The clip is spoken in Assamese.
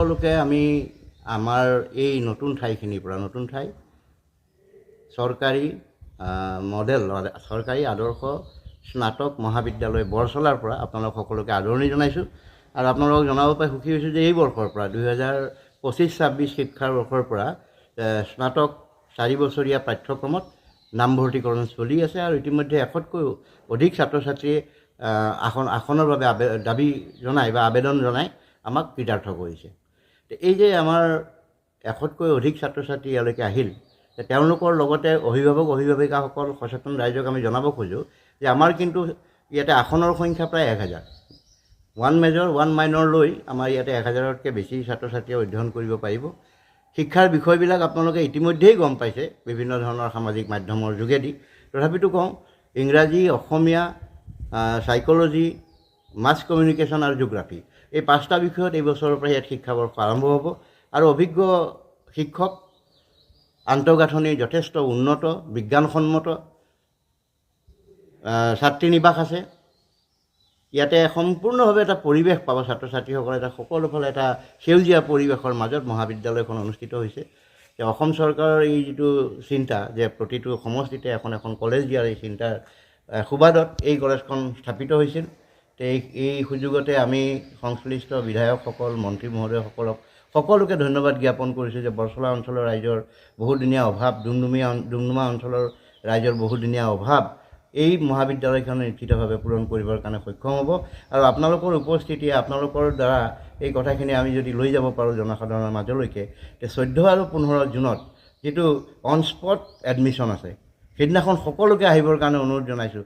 সকলোকে আমি আমাৰ এই নতুন ঠাইখিনিৰ পৰা নতুন ঠাই চৰকাৰী মডেল চৰকাৰী আদৰ্শ স্নাতক মহাবিদ্যালয় বৰচলাৰ পৰা আপোনালোক সকলোকে আদৰণি জনাইছোঁ আৰু আপোনালোকক জনাব পাই সুখী হৈছোঁ যে এই বৰ্ষৰ পৰা 2025-26 শিক্ষাবৰ্ষৰ পৰা স্নাতক 4 বছৰীয়া পাঠ্যক্ৰমত নামভৰ্তিকৰণ চলি আছে আৰু ইতিমধ্যে 100তকৈও অধিক ছাত্ৰ ছাত্ৰীয়ে আসনৰ বাবে দাবী জনাই বা আবেদন জনাই আমাক কৃতাৰ্থ কৰিছে। এই যে আমাৰ 100তকৈ অধিক ছাত্ৰ ছাত্ৰী ইয়ালৈকে আহিল, তেওঁলোকৰ লগতে অভিভাৱিকাসকল সচেতন ৰাইজক আমি জনাব খোজোঁ যে আমাৰ কিন্তু ইয়াতে আসনৰ সংখ্যা প্ৰায় 1000। 1 মেজৰ 1 মাইনৰ লৈ আমাৰ ইয়াতে 1000তকৈ বেছি ছাত্ৰ ছাত্ৰীয়ে অধ্যয়ন কৰিব পাৰিব। শিক্ষাৰ বিষয়বিলাক আপোনালোকে ইতিমধ্যেই গম পাইছে বিভিন্ন ধৰণৰ সামাজিক মাধ্যমৰ যোগেদি। তথাপিতো কওঁ, ইংৰাজী, অসমীয়া, সাইক'লজি, মাছ কমিউনিকেশ্যন আৰু জিঅ'গ্ৰাফী এই 5টা বিষয়ত এই বছৰৰ পৰা ইয়াত শিক্ষাবৰ্ষ আৰম্ভ হ'ব আৰু অভিজ্ঞ শিক্ষক, আন্তঃগাঁথনি যথেষ্ট উন্নত বিজ্ঞানসন্মত ছাত্ৰী নিবাস আছে। ইয়াতে সম্পূৰ্ণভাৱে এটা পৰিৱেশ পাব ছাত্ৰ ছাত্ৰীসকলে, এটা সকলোফালে এটা সেউজীয়া পৰিৱেশৰ মাজত মহাবিদ্যালয়খন অনুষ্ঠিত হৈছে। অসম চৰকাৰৰ এই যিটো চিন্তা যে প্ৰতিটো সমষ্টিতে এখন কলেজ দিয়াৰ এই চিন্তাৰ সুবাদত এই কলেজখন স্থাপিত হৈছিল। এই সুযোগতে আমি সংশ্লিষ্ট বিধায়কসকল, মন্ত্ৰী মহোদয়সকলক সকলোকে ধন্যবাদ জ্ঞাপন কৰিছোঁ যে বৰচলা অঞ্চলৰ ৰাইজৰ বহুদিনীয়া অভাৱ, ডুমডুমা অঞ্চলৰ ৰাইজৰ বহুদিনীয়া অভাৱ এই মহাবিদ্যালয়খনে নিশ্চিতভাৱে পূৰণ কৰিবৰ কাৰণে সক্ষম হ'ব আৰু আপোনালোকৰ উপস্থিতিয়ে আপোনালোকৰ দ্বাৰা এই কথাখিনি আমি যদি লৈ যাব পাৰোঁ জনসাধাৰণৰ মাজলৈকে, তে 14 আৰু 15 জুনত যিটো অন স্পট এডমিশ্যন আছে সেইদিনাখন সকলোকে আহিবৰ কাৰণে অনুৰোধ জনাইছোঁ।